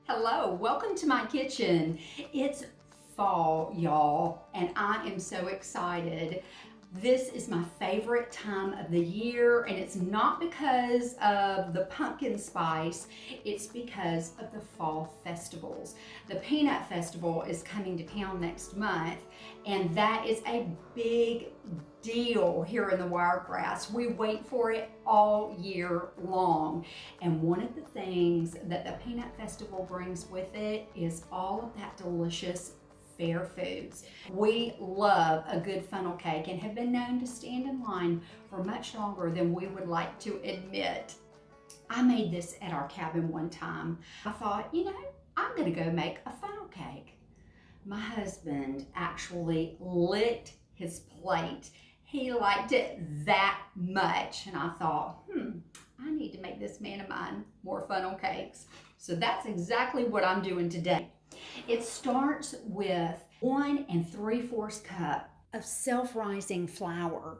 Hello, welcome to my kitchen. It's fall, y'all, and I am so excited. This is my favorite time of the year, and it's not because of the pumpkin spice, it's because of the fall festivals. The Peanut Festival is coming to town next month, and that is a big deal here in the Wiregrass. We wait for it all year long. And one of the things that the Peanut Festival brings with it is all of that delicious fair foods. We love a good funnel cake and have been known to stand in line for much longer than we would like to admit. I made this at our cabin one time. I thought, I'm gonna go make a funnel cake. My husband actually licked his plate. He liked it that much, and I thought, I need to make this man of mine more funnel cakes. So that's exactly what I'm doing today. It starts with 1 3/4 cup of self-rising flour.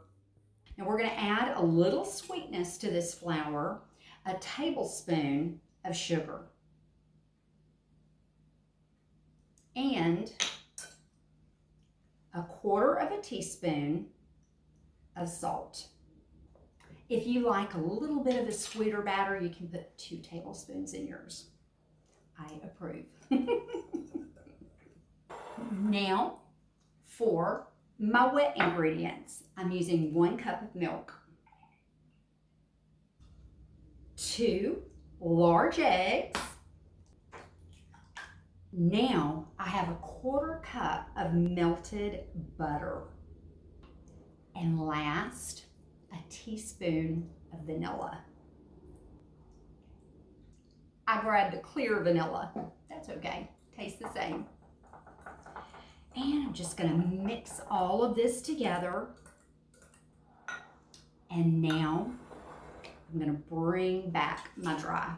Now we're going to add a little sweetness to this flour, a tablespoon of sugar, and 1/4 teaspoon of salt. If you like a little bit of a sweeter batter, you can put 2 tablespoons in yours. I approve. Now, for my wet ingredients, I'm using 1 cup of milk, 2 large eggs. Now, I have 1/4 cup of melted butter. And last, a teaspoon of vanilla. I grabbed the clear vanilla. That's okay, tastes the same. And I'm just gonna mix all of this together. And now I'm gonna bring back my dry.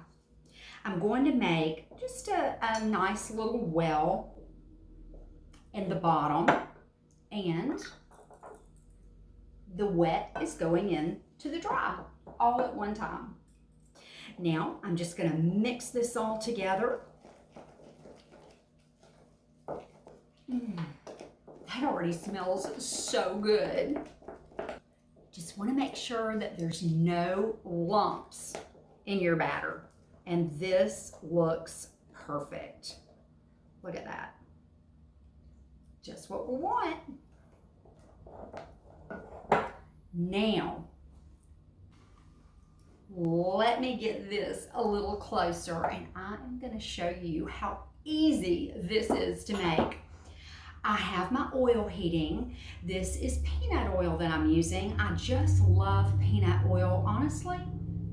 I'm going to make just a nice little well in the bottom, and the wet is going in to the dry all at one time. Now I'm just going to mix this all together. That already smells so good. Just want to make sure that there's no lumps in your batter. And this looks perfect. Look at that. Just what we want. Now, let me get this a little closer, and I am going to show you how easy this is to make. I have my oil heating. This is peanut oil that I'm using. I just love peanut oil, honestly,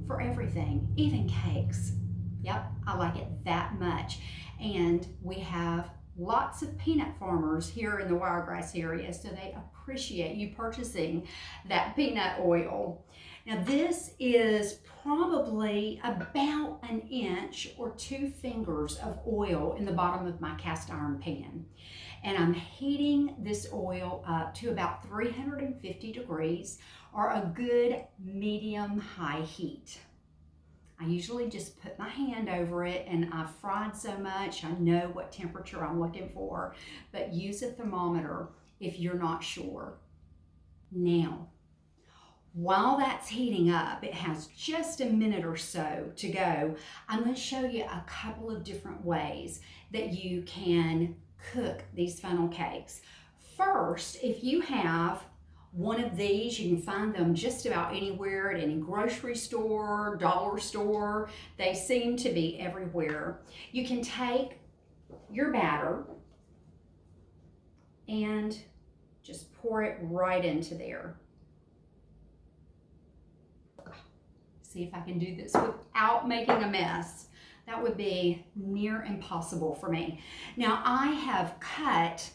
for everything, even cakes. Yep, I like it that much. And we have lots of peanut farmers here in the Wiregrass area, so they appreciate you purchasing that peanut oil. Now this is probably about 1 inch or 2 fingers of oil in the bottom of my cast iron pan. And I'm heating this oil up to about 350 degrees or a good medium high heat. I usually just put my hand over it, and I've fried so much, I know what temperature I'm looking for, but use a thermometer if you're not sure. Now, while that's heating up, it has just a minute or so to go. I'm going to show you a couple of different ways that you can cook these funnel cakes. First, if you have one of these, you can find them just about anywhere at any grocery store, dollar store. They seem to be everywhere. You can take your batter and just pour it right into there. See if I can do this without making a mess. That would be near impossible for me. Now I have cut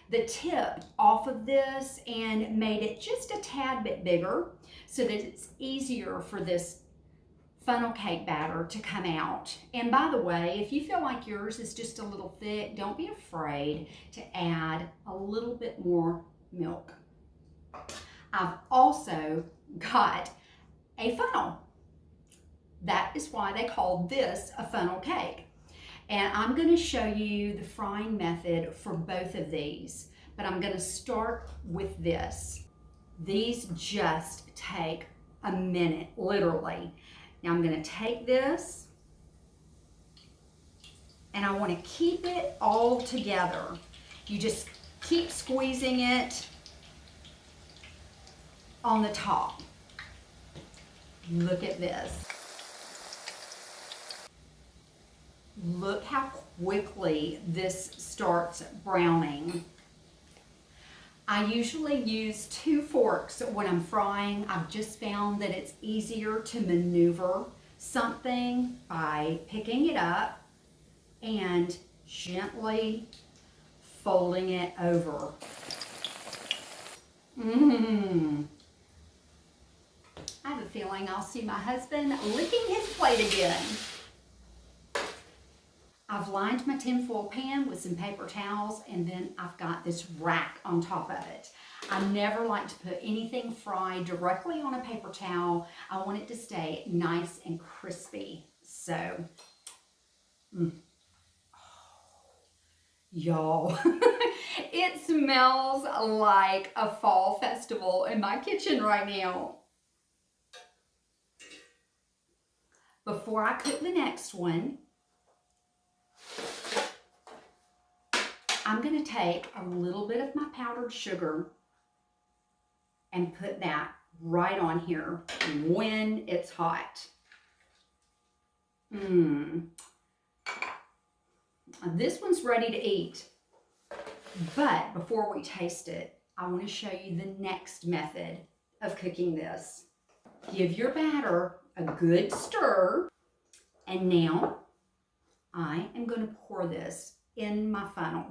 the tip off of this and made it just a tad bit bigger so that it's easier for this funnel cake batter to come out. And by the way, if you feel like yours is just a little thick, don't be afraid to add a little bit more milk. I've also got a funnel. That is why they call this a funnel cake. And I'm going to show you the frying method for both of these, but I'm going to start with this. These just take a minute, literally. Now I'm going to take this and I want to keep it all together. You just keep squeezing it on the top. Look at this. Look how quickly this starts browning. I usually use 2 forks when I'm frying. I've just found that it's easier to maneuver something by picking it up and gently folding it over. I have a feeling I'll see my husband licking his plate again. I've lined my tinfoil pan with some paper towels, and then I've got this rack on top of it. I never like to put anything fried directly on a paper towel. I want it to stay nice and crispy. So, y'all, it smells like a fall festival in my kitchen right now. Before I cook the next one, I'm going to take a little bit of my powdered sugar and put that right on here when it's hot. This one's ready to eat. But before we taste it, I want to show you the next method of cooking this. Give your batter a good stir. And now I am going to pour this in my funnel.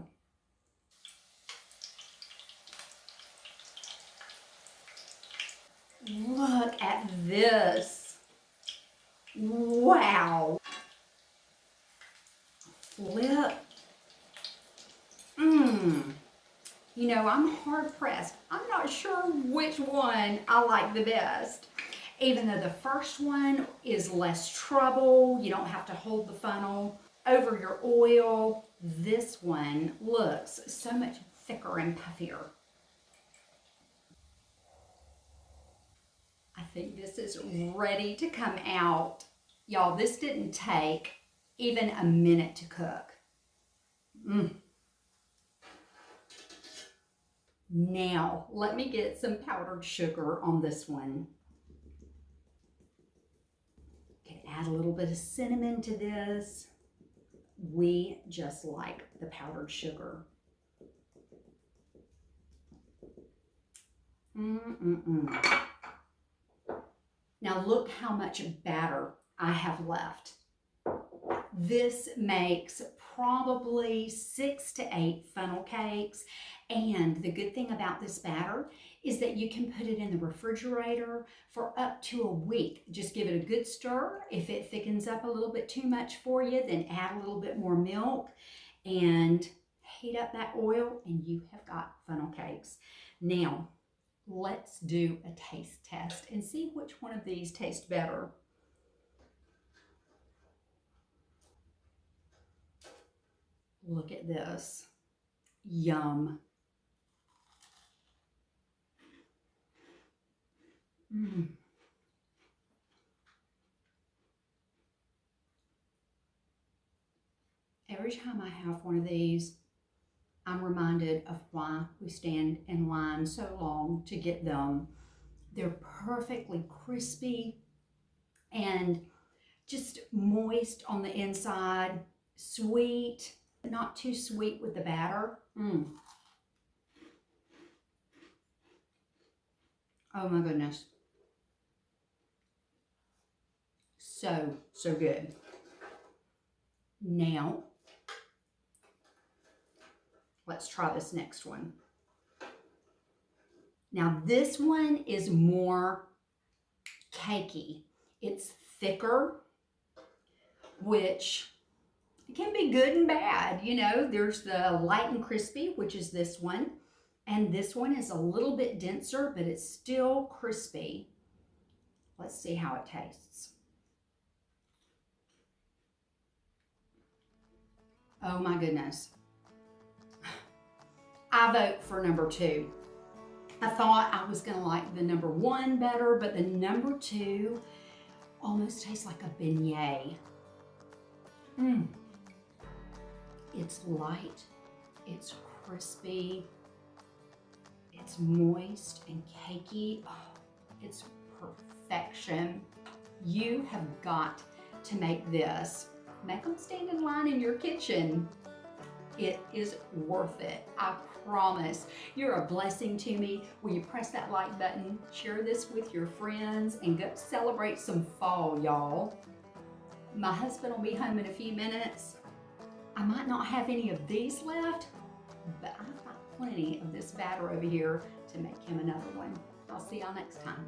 Look at this. Wow. Flip. You know, I'm hard pressed. I'm not sure which one I like the best. Even though the first one is less trouble, you don't have to hold the funnel over your oil. This one looks so much thicker and puffier. I think this is ready to come out. Y'all, this didn't take even a minute to cook. Now, let me get some powdered sugar on this one. Can add a little bit of cinnamon to this. We just like the powdered sugar. Now look how much batter I have left. This makes probably 6 to 8 funnel cakes. And the good thing about this batter is that you can put it in the refrigerator for up to a week. Just give it a good stir. If it thickens up a little bit too much for you, then add a little bit more milk and heat up that oil, and you have got funnel cakes. Now, let's do a taste test and see which one of these tastes better. Look at this. Yum. Every time I have one of these, I'm reminded of why we stand in line so long to get them. They're perfectly crispy and just moist on the inside, sweet, not too sweet with the batter. Oh my goodness. So good. Now, let's try this next one. Now this one is more cakey. It's thicker, which can be good and bad. You know, there's the light and crispy, which is this one. And this one is a little bit denser, but it's still crispy. Let's see how it tastes. Oh my goodness. I vote for number 2. I thought I was gonna like the number 1 better, but the number 2 almost tastes like a beignet. It's light, it's crispy, it's moist and cakey. Oh, it's perfection. You have got to make this. Make them stand in line in your kitchen. It is worth it, I promise. You're a blessing to me. Will you press that like button, share this with your friends, and go celebrate some fall, y'all. My husband will be home in a few minutes. I might not have any of these left, but I've got plenty of this batter over here to make him another one. I'll see y'all next time.